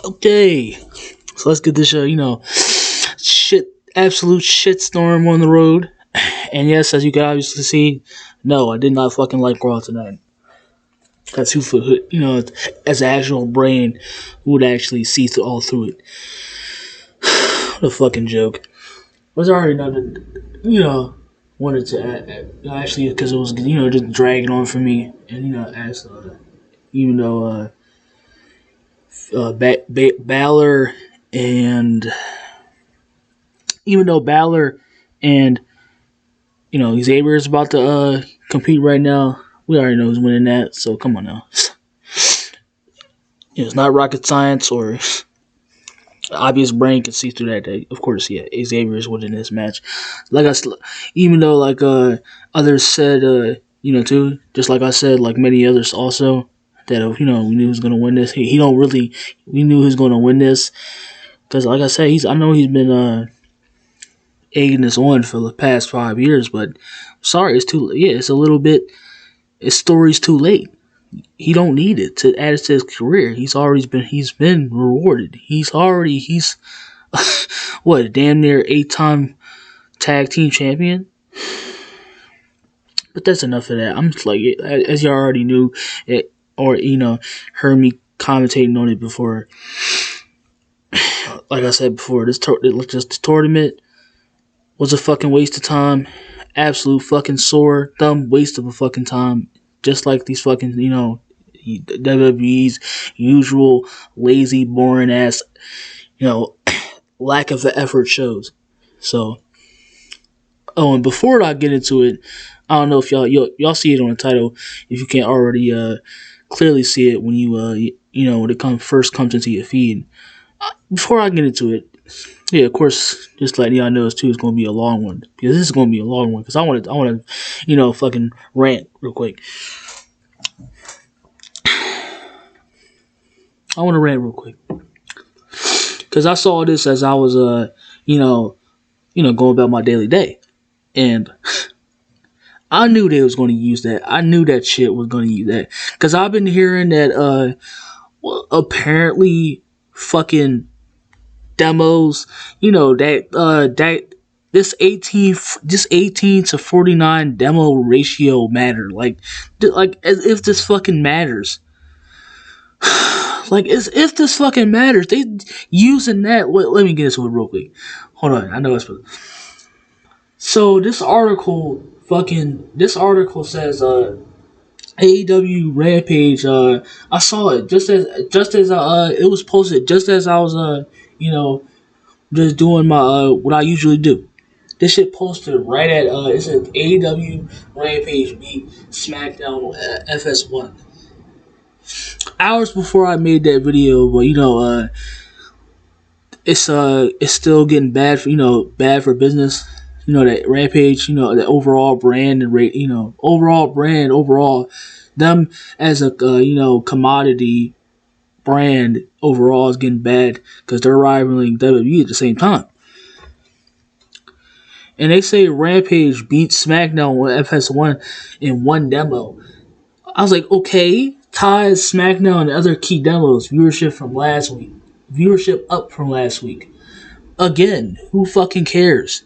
Okay, so let's get this absolute shitstorm on the road. And yes, as you can obviously see, no, I did not fucking like Raw tonight. That's as an actual brain who would actually see all through it. What a fucking joke. Was already nothing, wanted to actually because it was just dragging on for me, and as even though Balor and even though Balor and Xavier is about to compete right now, we already know who's winning that. So come on now, it's not rocket science or obvious brain can see through that. Of course, yeah, Xavier is winning this match. Even though others said, too, just like I said, like many others also that we knew he was gonna win this. He don't really. We knew he was gonna win this because, like I said, I know he's been egging this on for the past 5 years, but sorry, it's too. Yeah, it's a little bit. His story's too late. He don't need it to add it to his career. He's been rewarded. He's what, damn near 8-time tag team champion. But that's enough of that. I'm just like, as y'all already knew, or heard me commentating on it before. Like I said before, this tournament was a fucking waste of time. Absolute fucking sore thumb waste of a fucking time. Just like these fucking WWE's usual lazy, boring ass, lack of effort shows. So, and before I get into it, I don't know if y'all see it on the title. If you can't already clearly see it when you when it first comes into your feed. Before I get into it, yeah, of course, just letting y'all know too, it's going to be a long one because this is going to be a long one because I want to fucking rant real quick. I want to rant real quick because I saw this as I was going about my daily day, and I knew they was going to use that. I knew that shit was going to use that because I've been hearing that apparently fucking demos, that this 18 to 49 demo ratio matter, like as if this fucking matters. Like, as if this fucking matters. They using that. Let me get into it real quick. Hold on. I know it's. So this article says AEW Rampage. I saw it just as it was posted just as I was just doing my what I usually do. This shit posted right at it says AEW Rampage beat Smackdown on FS1. Hours before I made that video, but it's still getting bad for bad for business. That Rampage, the overall brand and rate, overall them as a commodity brand overall is getting bad because they're rivaling WWE at the same time. And they say Rampage beat SmackDown on FS1 in one demo. I was like, okay, ties SmackDown and other key demos, viewership from last week. Viewership up from last week. Again, who fucking cares?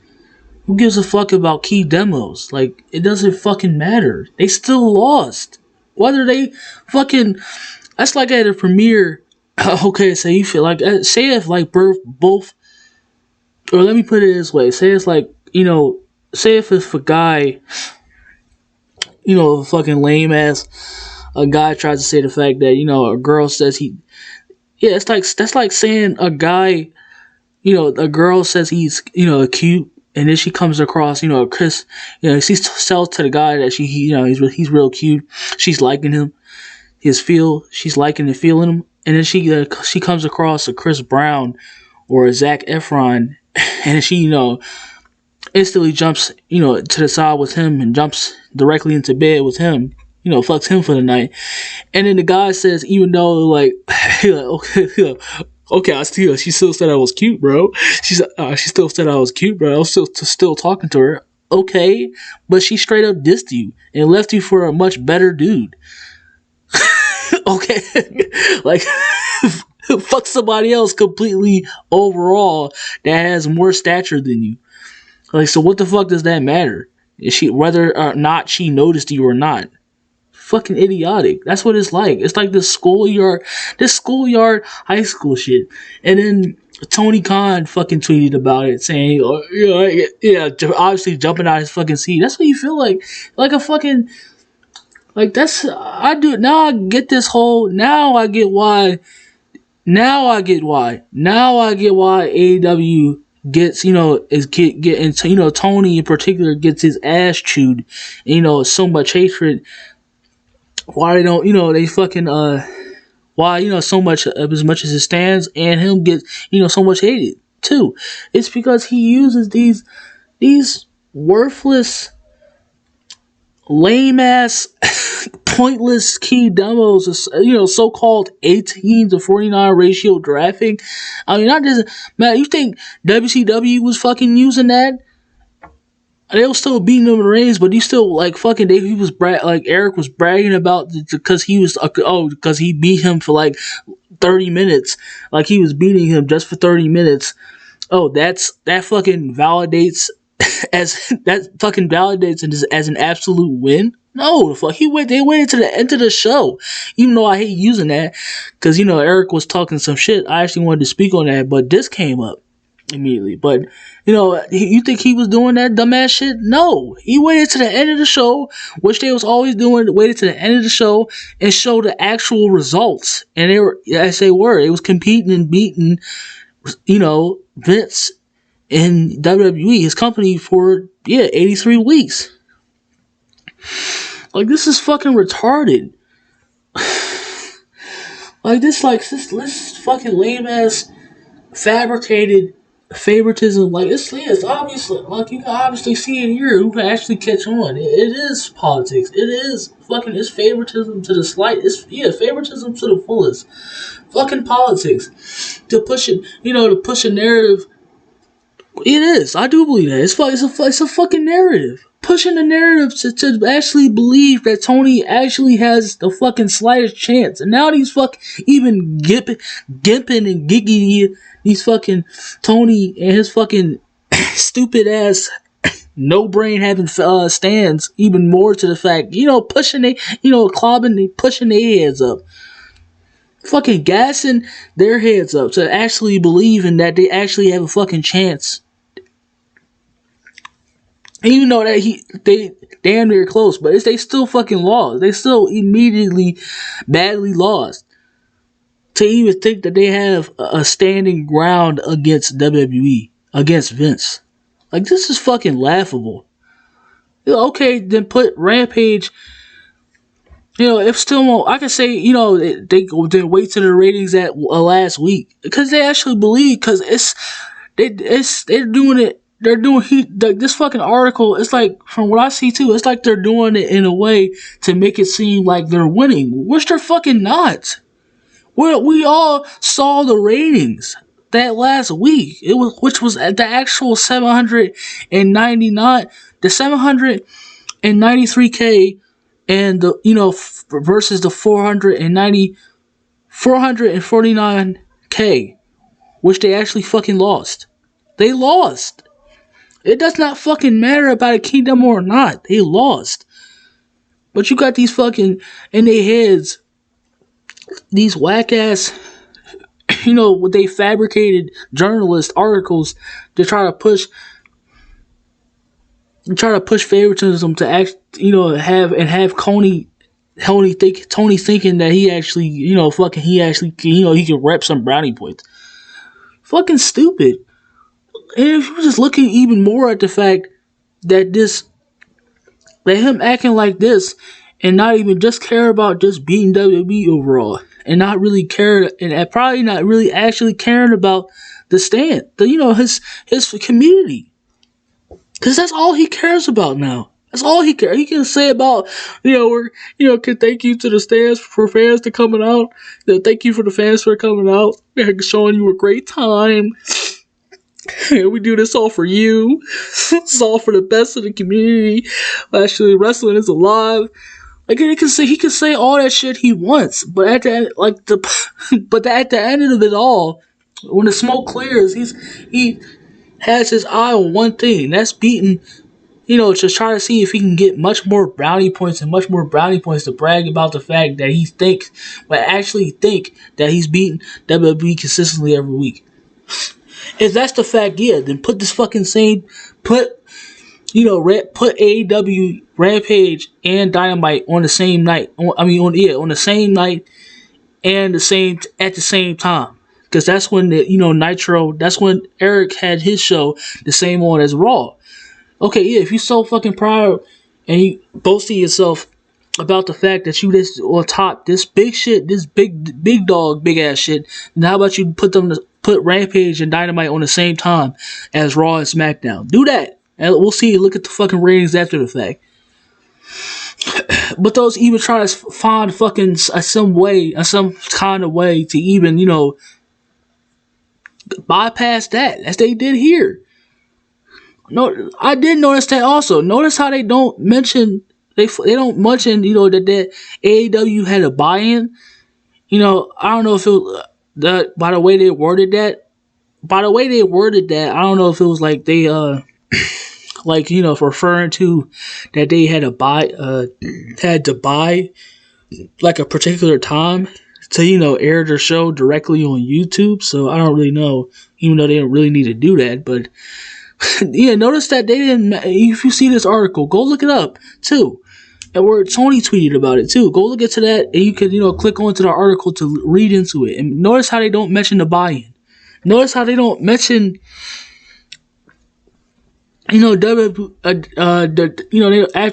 Who gives a fuck about key demos? Like, it doesn't fucking matter. They still lost. Whether they fucking... That's like at a premiere. Okay, so you feel like... Say if, like, both... Or let me put it this way. Say it's like, say if a guy... a fucking lame ass... A guy tries to say the fact that, a girl says he... Yeah, that's like saying a guy... a girl says he's, cute... And then she comes across, Chris, she tells to the guy that he's real cute. She's liking him, she's liking and feeling him. And then she comes across a Chris Brown or a Zac Efron, and she, instantly jumps, to the side with him and jumps directly into bed with him, fucks him for the night. And then the guy says, even though, like, okay, she still said I was cute, bro. She still said I was cute, bro. I was still talking to her. Okay, but she straight up dissed you and left you for a much better dude. Okay, like, Fuck somebody else completely overall that has more stature than you. Like, so what the fuck does that matter? Is she whether or not she noticed you or not? Fucking idiotic. That's what it's like. It's like this schoolyard high school shit. And then Tony Khan fucking tweeted about it, saying, oh, yeah, obviously jumping out his fucking seat. That's what you feel like a fucking like. That's I do now. I get this whole. Now I get why. Now I get why. Now I get why AEW gets, is getting, Tony in particular gets his ass chewed. So much hatred. Why they don't, they fucking, why, so much, as much as it stands, and him get, so much hated too. It's because he uses these worthless, lame ass, pointless key demos, so-called 18 to 49 ratio drafting. I mean, not just, man, you think WCW was fucking using that? They were still beating them in the rings, but he still, like, fucking, he was, Eric was bragging about, because because he beat him for, 30 minutes. Like, he was beating him just for 30 minutes. Oh, that fucking validates, as an absolute win? No, the fuck, they waited to the end of the show. Even though I hate using that, because, Eric was talking some shit. I actually wanted to speak on that, but this came up immediately. But, you think he was doing that dumbass shit? No. He waited to the end of the show, which they was always doing, waited to the end of the show and show the actual results. And they were, as they were, it was competing and beating, Vince in WWE, his company, for, 83 weeks. Like, this is fucking retarded. This fucking lame ass fabricated favoritism. Like, it's obviously, like, you can obviously see it here. Who can actually catch on? It is politics. It is fucking, it's favoritism to the slight. Favoritism to the fullest. Fucking politics. To push it, to push a narrative. It is. I do believe that. It's a fucking narrative. Pushing the narrative to actually believe that Tony actually has the fucking slightest chance. And now these even gimping and giggity, these fucking Tony and his fucking stupid ass no brain having stands even more to the fact, pushing pushing their heads up. Fucking gassing their heads up to actually believing that they actually have a fucking chance. Even though that they damn near close, but they still fucking lost. They still immediately badly lost. To even think that they have a standing ground against WWE, against Vince. Like, this is fucking laughable. Okay, then put Rampage. If still more, I can say, they wait to the ratings at last week, because they actually believe, because they're doing it. They're doing this fucking article. It's like, from what I see too, it's like they're doing it in a way to make it seem like they're winning, which they're fucking not. We all saw the ratings that last week. Which was at the actual 799, the 793K, and the versus the 449K, which they actually fucking lost. They lost. It does not fucking matter about a kingdom or not. They lost. But you got these fucking, in their heads, these whack ass, with they fabricated journalist articles to try to push favoritism to act, have Tony thinking that he actually, he can rep some brownie points. Fucking stupid. And if you're just looking even more at the fact that him acting like this and not even just care about just beating WWE overall, and not really care, and probably not really actually caring about the stand, his community, because that's all he cares about now. That's all he cares. He can say about, can thank you to the stands for fans to coming out. Thank you for the fans for coming out, showing you a great time. We do this all for you. It's all for the best of the community. Actually, wrestling is alive. Like he can say all that shit he wants, but at the end, but at the end of it all, when the smoke clears, he has his eye on one thing. That's beating, to try to see if he can get much more brownie points and much more brownie points to brag about the fact that actually think that he's beating WWE consistently every week. If that's the fact, yeah, then put this fucking put AEW, Rampage, and Dynamite on the same night. On the same night and at the same time, because that's when Nitro. That's when Eric had his show the same on as Raw. Okay, yeah, if you're so fucking proud and you boasting yourself about the fact that you this on top, this big shit, this big dog, big ass shit, then how about you put Rampage and Dynamite on the same time as Raw and SmackDown? Do that, and we'll see. Look at the fucking ratings after the fact. But those even try to find fucking some kind of way to even bypass that, as they did here. No, I did notice that also. Notice how they don't mention that AEW had a buy-in. I don't know if it was by the way they worded that. By the way they worded that, I don't know if it was like they referring to that they had to buy like a particular time to air their show directly on YouTube. So I don't really know, even though they don't really need to do that, but. Yeah, notice that they didn't. If you see this article, go look it up too. And where Tony tweeted about it too. Go look into that, and you can click onto the article to read into it. And notice how they don't mention the buy-in. Notice how they don't mention, after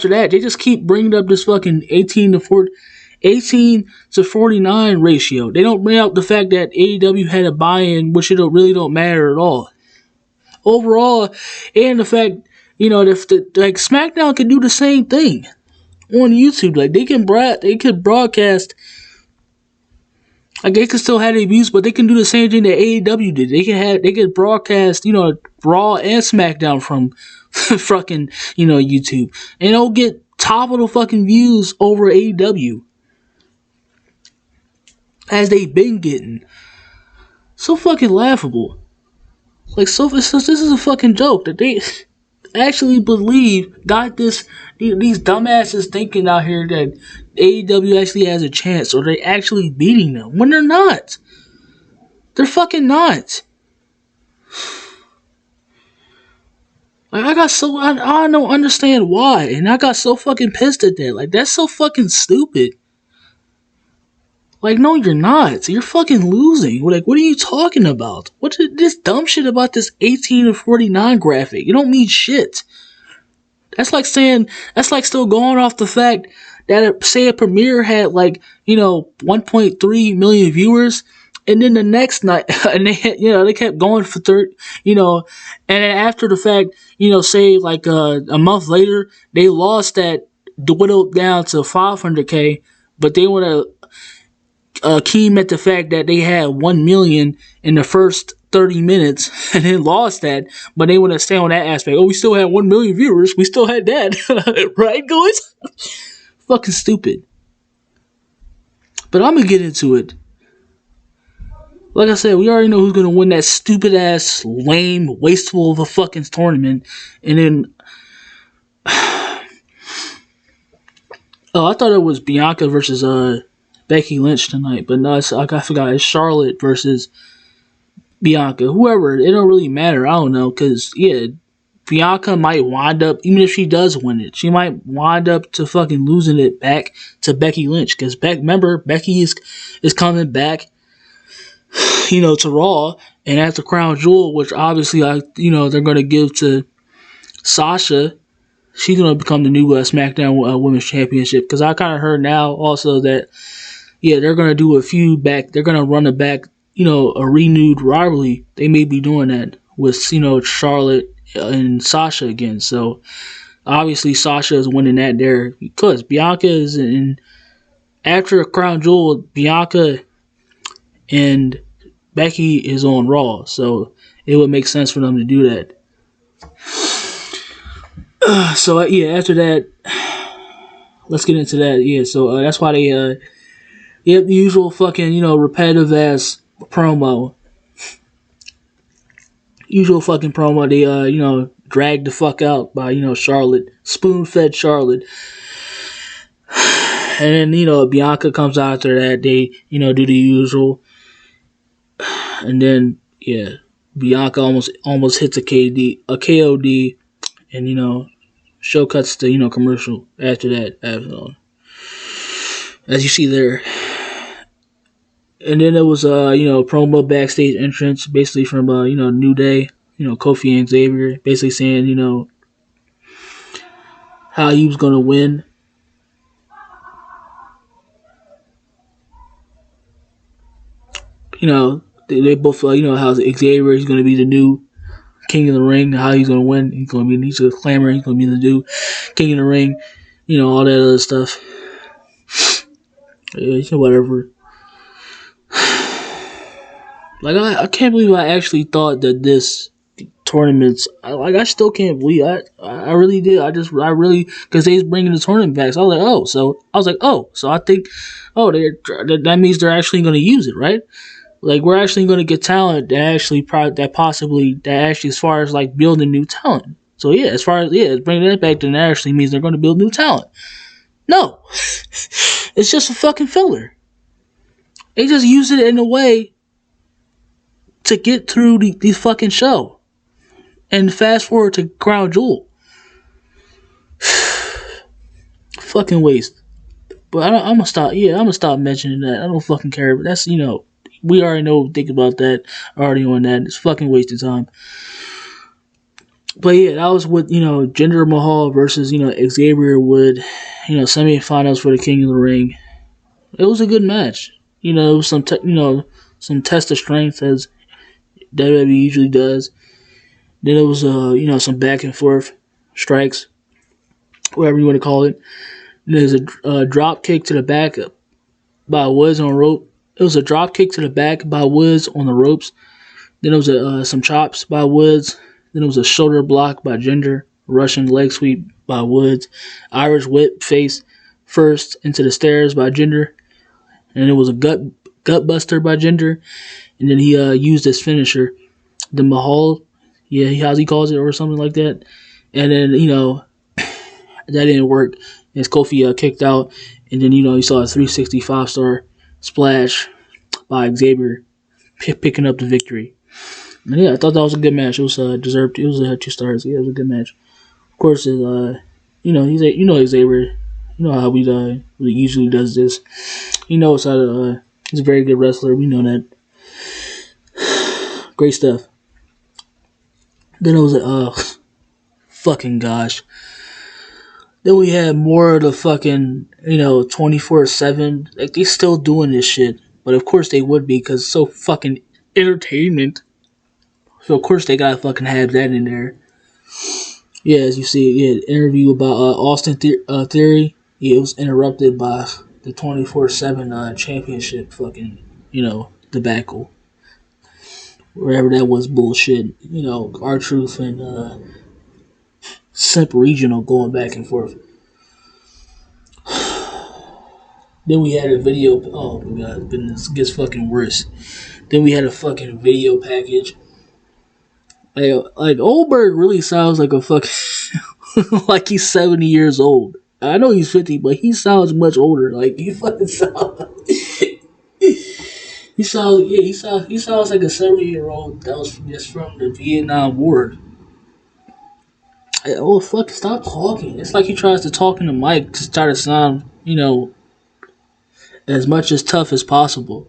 that they just keep bringing up this fucking 18 to 49 ratio. They don't bring up the fact that AEW had a buy-in, which really don't matter at all. Overall, and the fact, like SmackDown can do the same thing on YouTube. Like they could broadcast. Like they could still have their views, but they can do the same thing that AEW did. They could broadcast, Raw and SmackDown from fucking, YouTube, and they'll get top of the fucking views over AEW as they've been getting. So fucking laughable. Like, so this is a fucking joke that they actually got these dumbasses thinking out here that AEW actually has a chance, or they're actually beating them, when they're not. They're fucking not. Like, I don't understand why, and I got so fucking pissed at that. Like, that's so fucking stupid. Like, no, you're not. You're fucking losing. Like, what are you talking about? What's this dumb shit about this 18 to 49 graphic? You don't mean shit. That's like still going off the fact that, say, a premiere had 1.3 million viewers, and then the next night, and they kept going for and then after the fact, say a month later, they lost that, dwindled down to 500K, but they want to keen at the fact that they had 1 million in the first 30 minutes and then lost that, but they want to stay on that aspect. Oh, we still had 1 million viewers. We still had that. Right, guys? Fucking stupid. But I'm going to get into it. Like I said, we already know who's going to win that stupid ass, lame, wasteful of a fucking tournament. And then, I thought it was Bianca versus Becky Lynch tonight, but no, I forgot. It's Charlotte versus Bianca. Whoever, it don't really matter. I don't know, because, yeah, Bianca might wind up, even if she does win it, she might wind up to fucking losing it back to Becky Lynch, because remember, Becky is coming back, to Raw, and at the Crown Jewel, which obviously, they're going to give to Sasha. She's going to become the new SmackDown Women's Championship, because I kind of heard now also that, yeah, they're going to do a feud back. They're going to run it back, a renewed rivalry. They may be doing that with, Charlotte and Sasha again. So, obviously, Sasha is winning that there because Bianca is in. After Crown Jewel, Bianca and Becky is on Raw. So, it would make sense for them to do that. So, yeah, after that, let's get into that. Yeah, so that's why they the usual fucking repetitive ass promo, usual fucking promo. They dragged the fuck out by Charlotte, spoon fed Charlotte, and then Bianca comes out after that. They do the usual, and then Bianca almost hits a KOD, and show cuts to commercial after that. As you see there. And then there was promo backstage entrance basically from New Day, Kofi and Xavier, basically saying how he was gonna win. They both how Xavier is gonna be the new King of the Ring, how he's gonna win. He's a clamor, he's gonna be the new King of the Ring, all that other stuff. Whatever. Like I can't believe I actually thought that this tournaments. I still can't believe I really did. I really because they was bringing the tournament back. So I was like, so I think, that means they're actually going to use it, right? Like we're actually going to get talent that actually as far as like building new talent. So yeah, as far as bringing that back, then that actually means they're going to build new talent. No, it's just a fucking filler. They just use it in a way to get through the fucking show. And fast forward to Crown Jewel. Fucking waste. But I'm gonna stop. Yeah, I'm gonna stop mentioning that. I don't fucking care. But that's we already know. Think about that. Already on that. It's fucking wasted time. But yeah, that was with Jinder Mahal versus Xavier Wood. Semifinals for the King of the Ring. It was a good match. It was some some test of strength as WWE usually does. Then it was some back and forth strikes, whatever you want to call it. There's a drop kick to the back by Woods on rope. It was a drop kick to the back by Woods on the ropes. Then it was some chops by Woods. Then it was a shoulder block by Jinder. Russian leg sweep by Woods. Irish whip face first into the stairs by Jinder. And it was a gut buster by Jinder. And then he used his finisher, the Mahal. Yeah, how he calls it or something like that. And then, that didn't work as Kofi kicked out. And then, you saw a 365-star splash by Xavier picking up the victory. And yeah, I thought that was a good match. It was deserved. It was 2 stars. Yeah, it was a good match. Of course, he's Xavier. You know how he usually does this. He knows how to. He's a very good wrestler. We know that. Great stuff. Then it was fucking gosh. Then we had more of the fucking 24/7. Like they still doing this shit, but of course they would be because it's so fucking entertainment. So of course they gotta fucking have that in there. Yeah, as you see, interview about Austin Theory. Yeah, it was interrupted by the 24/7 championship fucking debacle. Wherever that was bullshit. R-Truth and Simp Regional going back and forth. Then we had a video. Oh my god, goodness, it gets fucking worse. Then we had a fucking video package. Like Oldberg really sounds like a fucking like he's 70 years old. I know he's 50, but he sounds much older. Like he fucking sounds. He sounds like a 70-year-old that was just from the Vietnam War. Oh fuck! Stop talking. It's like he tries to talk in the mic to try to sound, as much as tough as possible.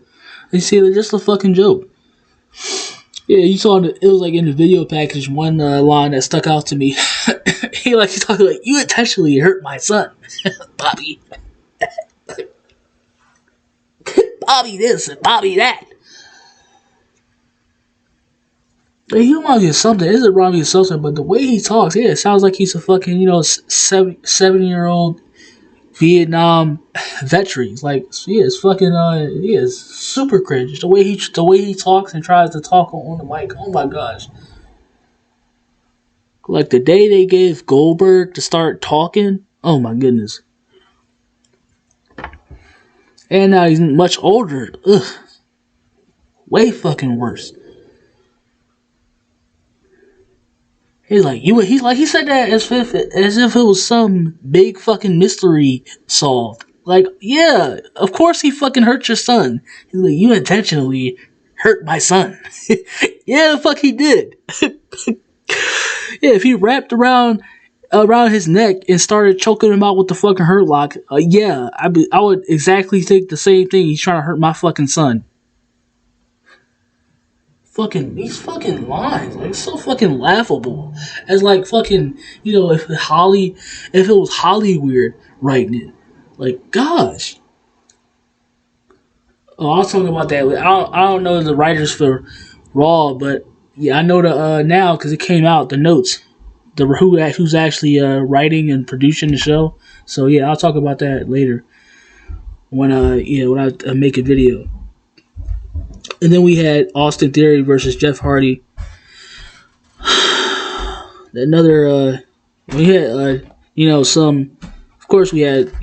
You see, they're just a fucking joke. Yeah, you saw it was like in the video package one line that stuck out to me. He's talking like, "You intentionally hurt my son, Bobby." Bobby this and Bobby that. He reminds me of something. It doesn't remind me of something, but the way he talks, it sounds like he's a fucking 70-year-old Vietnam veteran. Like, it's fucking it's super cringe. The way he talks and tries to talk on the mic. Oh my gosh. Like the day they gave Goldberg to start talking. Oh my goodness. And now he's much older. Ugh, way fucking worse. He's like you. He's like he said that as if it was some big fucking mystery solved. Like, yeah, of course he fucking hurt your son. He's like, you intentionally hurt my son. Yeah, the fuck he did. Yeah, if he wrapped around his neck and started choking him out with the fucking hurt lock, yeah, I would exactly think the same thing. He's trying to hurt my fucking son. Fucking these fucking lines, like, it's so fucking laughable. As like fucking, if it was Hollywood writing it, like, gosh. Oh, I'll talk about that. I don't know the writers for Raw, but yeah, I know the now because it came out the notes, who's actually writing and producing the show. So yeah, I'll talk about that later when I make a video. And then we had Austin Theory versus Jeff Hardy. Another we had some. Of course, we had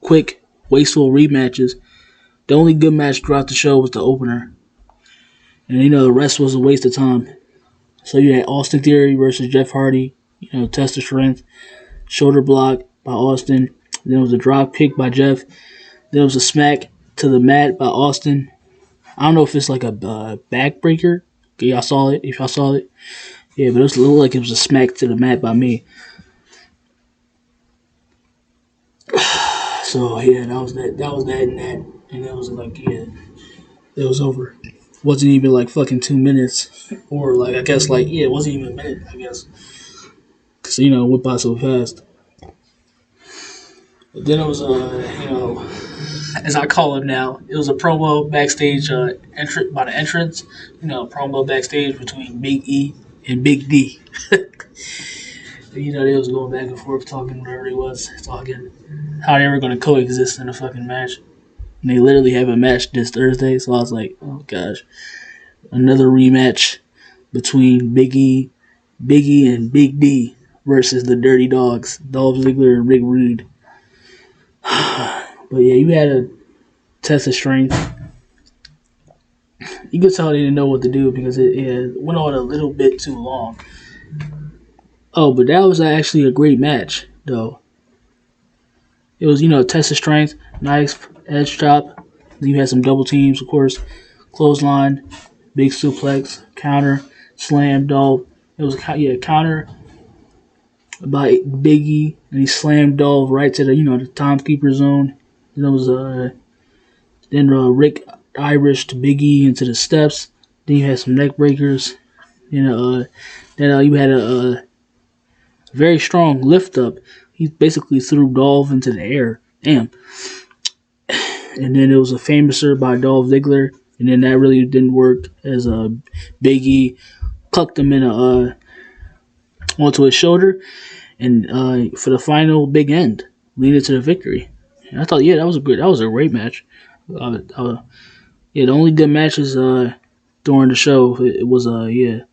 quick, wasteful rematches. The only good match throughout the show was the opener, and the rest was a waste of time. So you had Austin Theory versus Jeff Hardy. Test of strength, shoulder block by Austin. Then it was a drop kick by Jeff. Then it was a smack to the mat by Austin. I don't know if it's like a backbreaker. Okay, y'all saw it. If y'all saw it, yeah, but it looked like it was a smack to the mat by me. So yeah, that was that. That was that and that, and that was like, yeah, it was over. Wasn't even like fucking 2 minutes, or like, I guess, like, yeah, it wasn't even a minute, I guess, because it went by so fast. But then it was as I call it now, it was a promo backstage by the entrance. Promo backstage between Big E and Big D. They was going back and forth talking whatever it was, talking how they were going to coexist in a fucking match. And they literally have a match this Thursday, so I was like, oh gosh, another rematch between Biggie, and Big D versus the Dirty Dogs, Dolph Ziggler and Rick Rude. But yeah, you had a test of strength. You could tell they didn't know what to do because it went on a little bit too long. Oh, but that was actually a great match, though. It was, test of strength, nice edge chop. Then you had some double teams, of course. Clothesline, big suplex, counter, slam, Dolph. It was a counter by Biggie, and he slammed Dolph right to the timekeeper zone. Then it was Rick Irish to Biggie into the steps. Then you had some neck breakers. Then you had a very strong lift up. He basically threw Dolph into the air. Damn. And then it was a famouser by Dolph Ziggler. And then that really didn't work as Big E clucked him onto his shoulder. And for the final big end, leading to the victory. And I thought, yeah, that was a great match. Yeah, the only good matches during the show, it was Jinder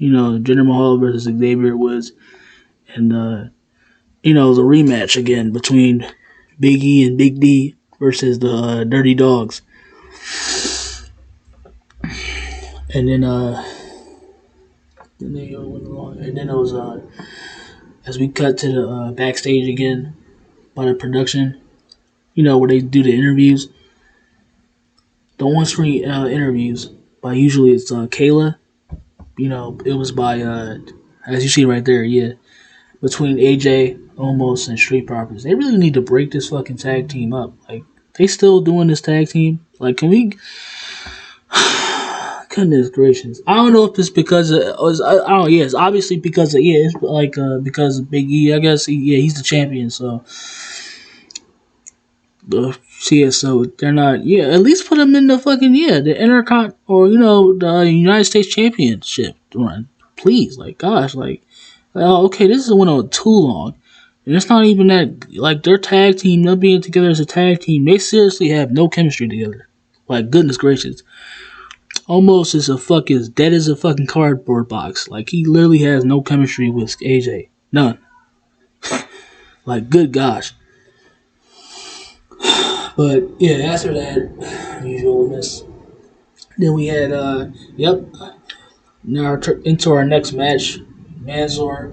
Mahal versus Xavier Woods. And the rematch again between Big E and Big D versus the Dirty Dogs. And then they went along. And then it was as we cut to the backstage again by the production, where they do the interviews. The on-screen interviews by usually it's Kayla. It was by as you see right there, yeah, between AJ, Omos, and Street Profits. They really need to break this fucking tag team up. Like, they still doing this tag team? Like, can we? Goodness gracious! I don't know if it's because I don't. Yeah, it's obviously because of, it's like because of Big E. I guess he's the champion. So so they're not. Yeah, at least put him in the fucking the Intercon or the United States Championship run, please. Like, gosh, like, okay, this went on too long, and it's not even that. Like, their tag team, them being together as a tag team, they seriously have no chemistry together. Like, goodness gracious. Almost as dead as a fucking cardboard box. Like, he literally has no chemistry with AJ. None. Like, good gosh. But yeah, after that, usualness. Then we had, now into our next match, Mansoor,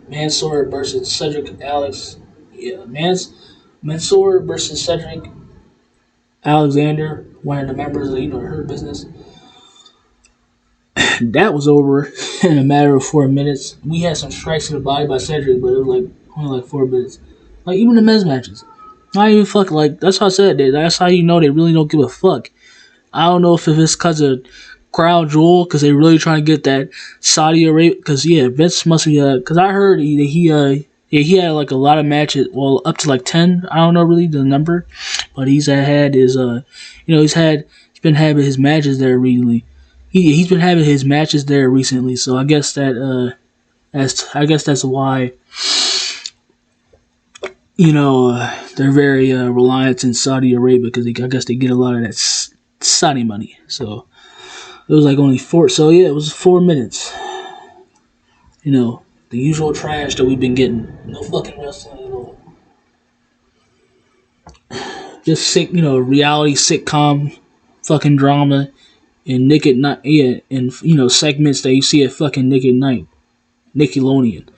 Mansoor versus Cedric Alex. Yeah, Mansoor versus Cedric Alexander, one of the members of the Hurt Business. That was over in a matter of 4 minutes. We had some strikes to the body by Cedric, but it was like only like 4 minutes. Like even the men's matches, not even fuck. Like that's how I said. That's how you know they really don't give a fuck. I don't know if it's because of crowd jewel, because they really trying to get that Saudi Arabia. Because yeah, Vince must be. Because I heard he had like a lot of matches. Well, up to like 10. I don't know really the number, but he's been having his matches there recently. He's been having his matches there recently. So I guess that's why they're very reliant in Saudi Arabia, because I guess they get a lot of that Saudi money. So it was like only 4. So yeah, it was 4 minutes. The usual trash that we've been getting. No fucking wrestling at all. Just sick, reality sitcom, fucking drama, and Nick at Night. Yeah, and segments that you see at fucking Nick at Night, Nickelodeon.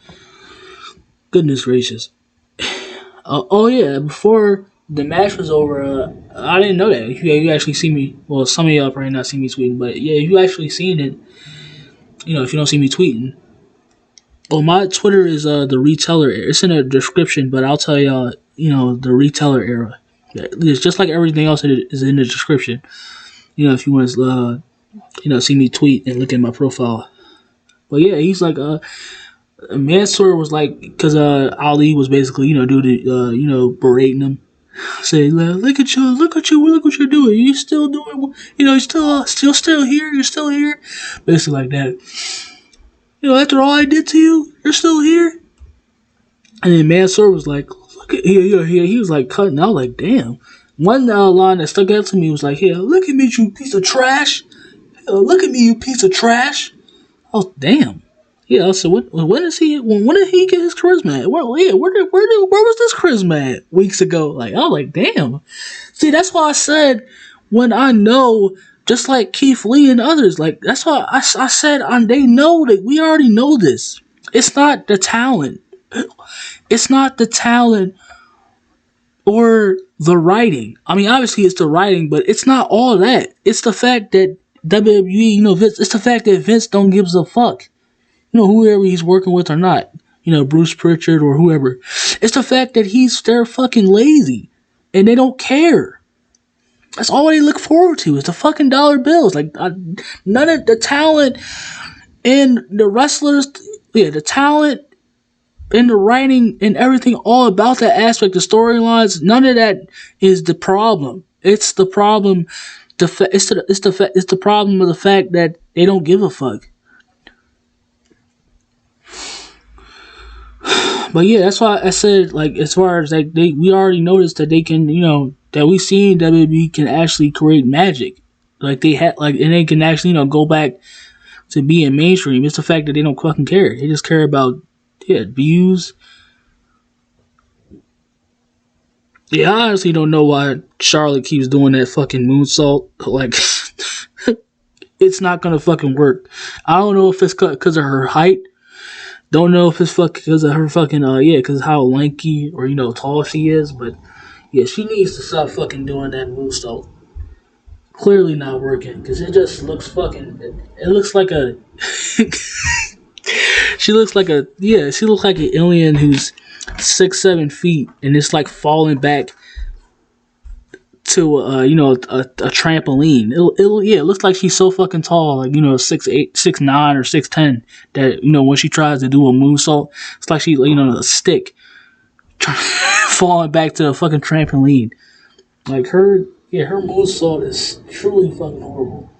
Goodness gracious. Oh yeah, before the match was over, I didn't know that. You actually see me. Well, some of y'all probably not see me tweeting, but yeah, if you actually seen it, if you don't see me tweeting. Well, my Twitter is the Reteller. It's in the description, but I'll tell y'all, the Reteller era. It's just like everything else that is in the description. If you want to, see me tweet and look at my profile. But yeah, he's like, Mansoor was like, because Ali was basically, berating him. Say, look at you, look what you're doing. You still doing, you're still here, you're still here. Basically like that. After all I did to you, you're still here. And then Mansoor was like, look at he was like cutting out, like, damn. One line that stuck out to me was like, yeah, look at me, you piece of trash. Look at me, you piece of trash. Oh, damn. Yeah, so when did he get his charisma at? Where was this charisma at weeks ago? Like, I was like, damn. See, that's why I said, when I know, just like Keith Lee and others, like, that's why I said, they know that we already know this. It's not the talent. It's not the talent or the writing. I mean, obviously it's the writing, but it's not all that. It's the fact that WWE, Vince, it's the fact that Vince don't give a fuck. Whoever he's working with or not. Bruce Pritchard or whoever. It's the fact that they're fucking lazy. And they don't care. That's all they look forward to is the fucking dollar bills. Like, none of the talent and the wrestlers, the talent and the writing and everything all about that aspect, the storylines, none of that is the problem. It's the problem. It's the problem of the fact that they don't give a fuck. But yeah, that's why I said, like, as far as like we already noticed that they can, that we seen WWE can actually create magic, like they had, like, and they can actually, go back to being mainstream. It's the fact that they don't fucking care. They just care about views. Yeah, I honestly don't know why Charlotte keeps doing that fucking moonsault. Like, it's not gonna fucking work. I don't know if it's because of her height. Don't know if it's because of her fucking, because how lanky or, tall she is. But, yeah, she needs to stop fucking doing that moonsault. Clearly not working, because it just looks fucking, it looks like a, she looks like an alien who's 6-7 feet, and it's like falling back to, a trampoline. It looks like she's so fucking tall, like, 6'8", 6'9", or 6'10", that, when she tries to do a moonsault, it's like she, a stick falling back to the fucking trampoline. Like, her moonsault is truly fucking horrible.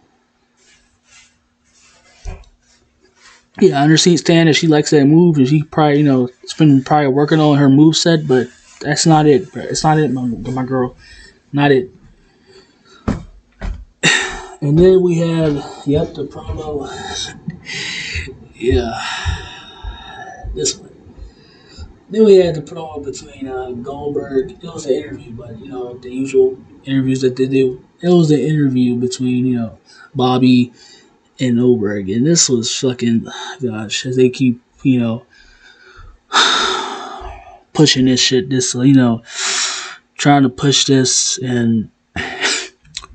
Yeah, I understand that she likes that move, and she probably, it's been probably working on her moveset, but that's not it, bro. It's not it, my girl. Not it. And then we had, the promo. Yeah. This one. Then we had the promo between Goldberg. It was an interview, but, the usual. interviews that they do. It was the interview between, Bobby and Oberg, and this was fucking, gosh, as they keep, pushing this shit, trying to push this and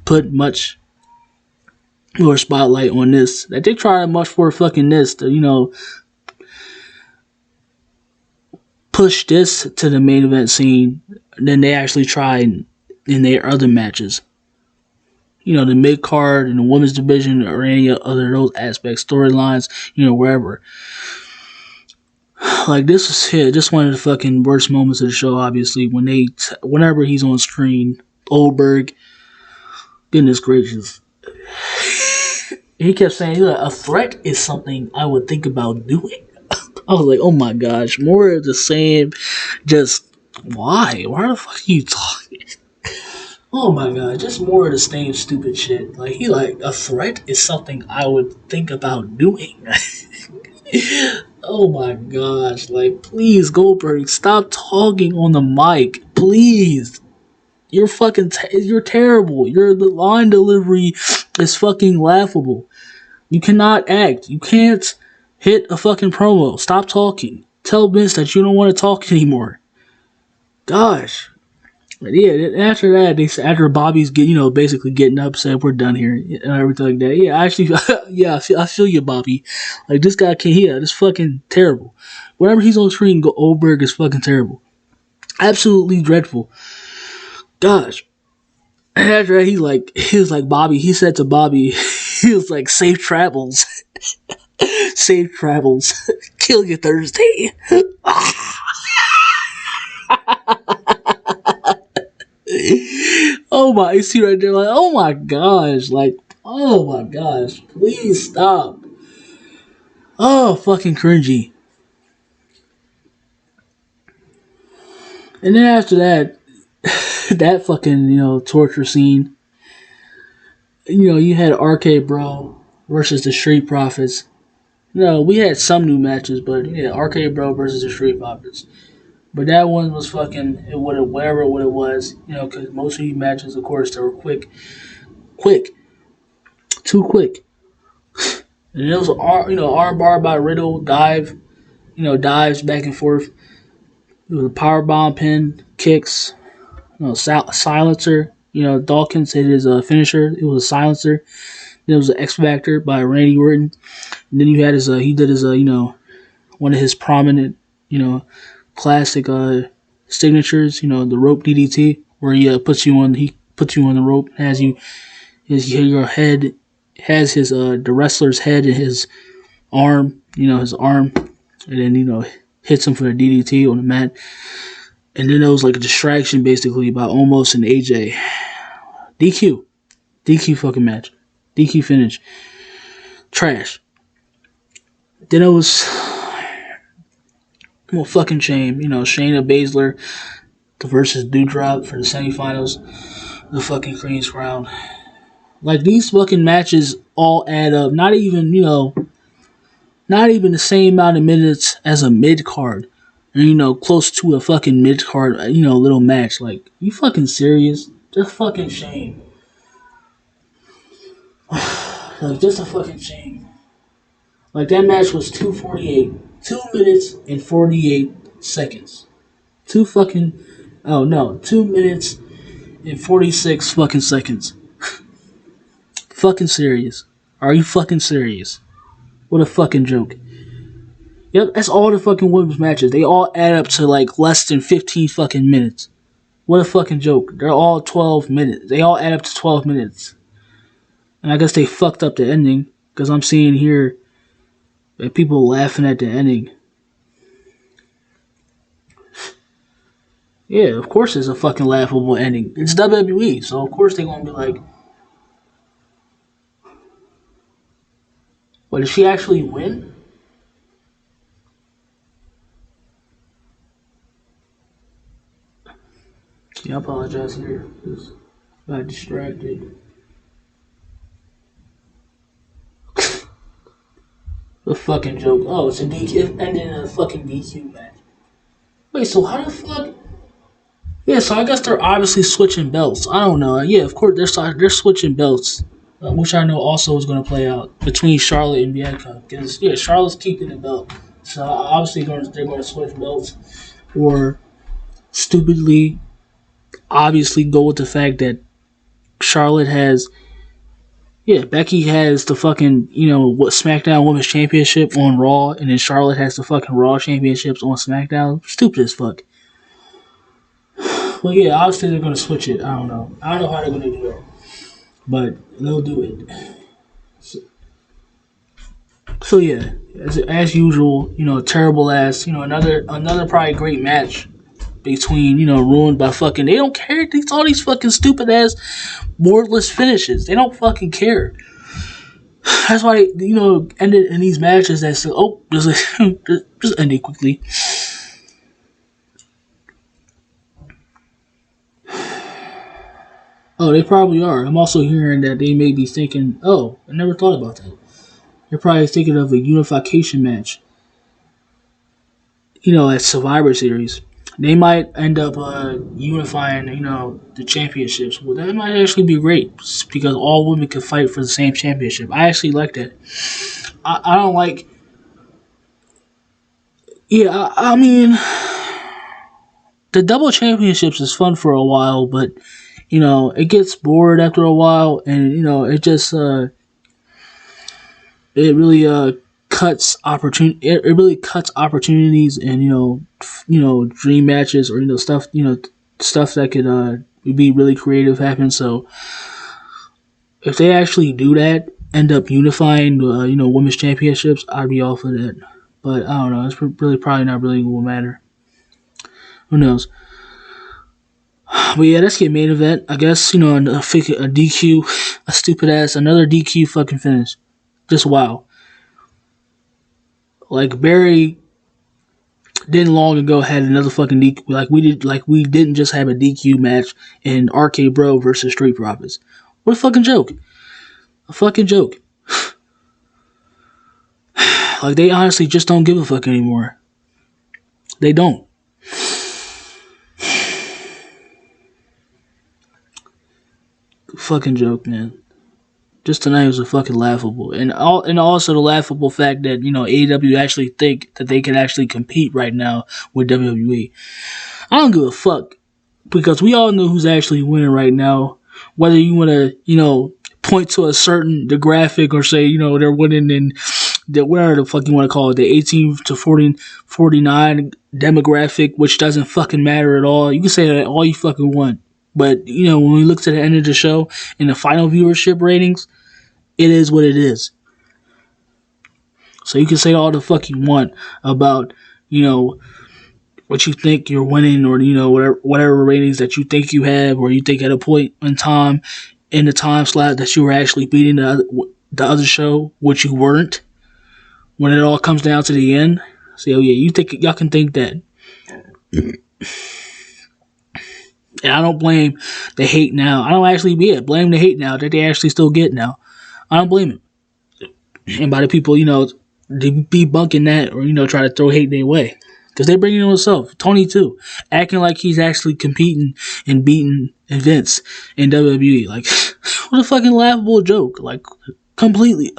put much more spotlight on this. That they try much for fucking this to, push this to the main event scene than they actually tried in their other matches. The mid card and the women's division or any other those aspects, storylines, wherever. Like this was just one of the fucking worst moments of the show. Obviously, whenever he's on screen, Oldberg, goodness gracious, he kept saying a threat is something I would think about doing. I was like, oh my gosh, more of the same. Just why? Why the fuck are you talking? Oh my god, just more of the same stupid shit. Like a threat is something I would think about doing. Oh my gosh, like please Goldberg, stop talking on the mic. Please. You're fucking you're terrible. The line delivery is fucking laughable. You cannot act. You can't hit a fucking promo. Stop talking. Tell Vince that you don't want to talk anymore. Gosh. But yeah, after that, after Bobby's basically getting upset, we're done here and everything like that. Yeah, actually, yeah, I feel you, Bobby. Like this guy can't. Yeah, this fucking terrible. Whenever he's on screen, Goldberg is fucking terrible. Absolutely dreadful. Gosh. And after that, he was like Bobby. He said to Bobby, he was like, "Safe travels, safe travels. Kill you Thursday." Oh my, you see right there, like, oh my gosh, please stop. Oh, fucking cringy. And then after that, that fucking, torture scene, you had RK Bro versus the Street Profits. We had some new matches, but yeah, RK Bro versus the Street Profits. But that one was fucking whatever what it was, because most of these matches, of course, they were quick, too quick. And it was arm bar by Riddle, dives back and forth. It was a power bomb pin, kicks, silencer. Dawkins hit his finisher. It was a silencer. Then it was an X Factor by Randy Orton. And then you had he did his one of his prominent classic signatures, the rope DDT, where he puts you on the rope, has your head, has his the wrestler's head in his arm, his arm, and then hits him for the DDT on the mat. And then it was like a distraction basically by Omos and AJ. DQ fucking match. DQ finish. Trash. Then it was fucking shame. Shayna Baszler versus Doudrop for the semifinals. The fucking Queen's Crown. Like, these fucking matches all add up. Not even the same amount of minutes as a mid-card. And, close to a fucking mid-card, little match. Like, you fucking serious? Just fucking shame. Like, just a fucking shame. Like, that match was 2:48. 2 minutes and 48 seconds. 2 minutes and 46 fucking seconds. Fucking serious. Are you fucking serious? What a fucking joke. Yep, that's all the fucking women's matches. They all add up to like less than 15 fucking minutes. What a fucking joke. They're all 12 minutes. They all add up to 12 minutes. And I guess they fucked up the ending, because I'm seeing here that people laughing at the ending. Yeah, of course it's a fucking laughable ending. It's WWE, so of course they're gonna be like, "What, did she actually win?" Yeah, I apologize here. Just got distracted. The fucking joke. Oh, it's a DQ. It ended in a fucking DQ match. Wait, so how the fuck? Yeah, so I guess they're obviously switching belts. I don't know. Yeah, of course they're switching belts, which I know also is going to play out between Charlotte and Bianca. Because yeah, Charlotte's keeping the belt, so obviously they're going to switch belts, or stupidly, obviously go with the fact that Charlotte has. Yeah, Becky has the fucking, what SmackDown Women's Championship on Raw, and then Charlotte has the fucking Raw Championships on SmackDown. Stupid as fuck. Well, yeah, obviously they're gonna switch it. I don't know. I don't know how they're gonna do it, but they'll do it. So yeah, as usual, terrible ass. Another probably great match between ruined by fucking. They don't care. These all these fucking stupid ass wordless finishes. They don't fucking care. That's why ended in these matches that say, oh, just end it quickly. Oh, they probably are. I'm also hearing that they may be thinking, oh, I never thought about that. They're probably thinking of a unification match, at Survivor Series. They might end up unifying, the championships. Well, that might actually be great because all women can fight for the same championship. I actually like that. I don't like. Yeah, I mean, the double championships is fun for a while, but it gets bored after a while, and it just it really cuts opportunity. It really cuts opportunities, and dream matches, or stuff that could be really creative happen. So if they actually do that, end up unifying women's championships, I'd be all for that. But I don't know. It's really probably not really going to matter. Who knows? But yeah, let's get main event. I guess a DQ, a stupid ass, another DQ fucking finish. Just wow. Like Barry didn't long ago had another fucking DQ. We didn't just have a DQ match in RK Bro versus Street Profits. What a fucking joke. A fucking joke. Like they honestly just don't give a fuck anymore. They don't. Fucking joke, man. Just tonight was a fucking laughable, and also the laughable fact that AEW actually think that they can actually compete right now with WWE. I don't give a fuck because we all know who's actually winning right now. Whether you want to point to a certain graphic or say they're winning in the whatever the fuck you want to call it, the 18 to 49 demographic, which doesn't fucking matter at all. You can say that all you fucking want. But, when we look to the end of the show and the final viewership ratings, it is what it is. So you can say all the fuck you want about, what you think you're winning or, whatever ratings that you think you have or you think at a point in time in the time slot that you were actually beating the other show, which you weren't, when it all comes down to the end. So, yeah, y'all can think that. And I don't blame the hate now. I don't actually blame the hate now that they actually still get now. I don't blame it. And by the people, debunking that or, try to throw hate their way. Because they bring it on themselves. Tony, too. Acting like he's actually competing and beating Vince in WWE. Like, what a fucking laughable joke. Like, a complete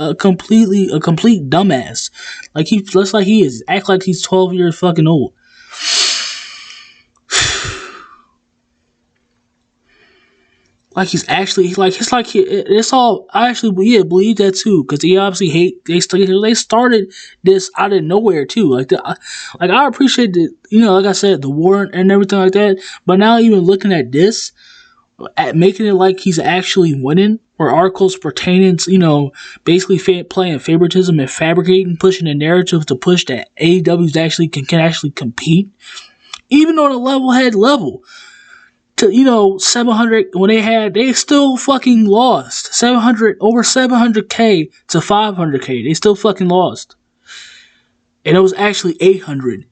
dumbass. Like, just like he is. Act like he's 12 years fucking old. Like it's all. I actually believe that too because he obviously hate. They started this out of nowhere too. I appreciate the like I said the war and everything like that. But now even looking at this, at making it like he's actually winning, or articles pertaining to basically playing favoritism and fabricating, pushing the narrative to push that AEW's actually can actually compete, even on a level head level. To 700 when they still fucking lost 700 over 700K to 500K. They still fucking lost, and it was actually 800.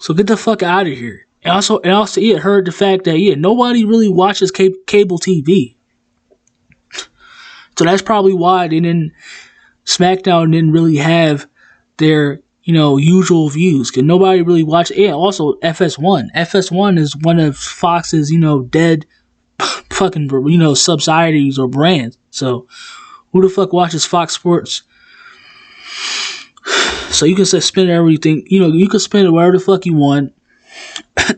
So get the fuck out of here. And also it heard the fact that nobody really watches cable TV. So that's probably why Smackdown didn't really have their usual views. Cause nobody really watch. Yeah, also FS1. FS1 is one of Fox's, dead fucking, subsidiaries or brands. So who the fuck watches Fox Sports? So you can spend everything, you can spend it wherever the fuck you want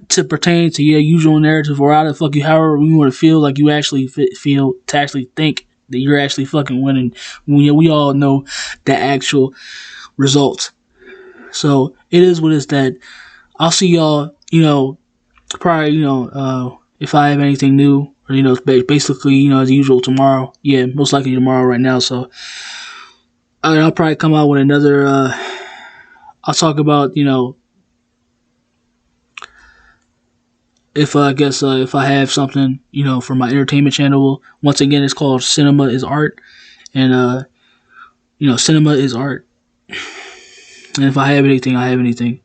to pertain to your usual narrative, or how the fuck however you want to feel like you actually feel to actually think that you're actually fucking winning. We all know the actual results. So it is what it's that. I'll see y'all, probably, if I have anything new, or, basically, as usual tomorrow. Yeah, most likely tomorrow right now. So I'll probably come out with another, I'll talk about, if if I have something, for my entertainment channel. Once again, it's called Cinema is Art. And, cinema is art. And if I have anything, I have anything.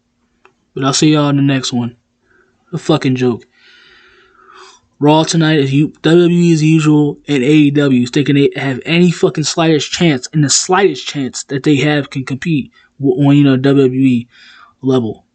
But I'll see y'all in the next one. A fucking joke. Raw tonight is WWE as usual, and AEW is thinking they have any fucking slightest chance, and the slightest chance that they have can compete on WWE level.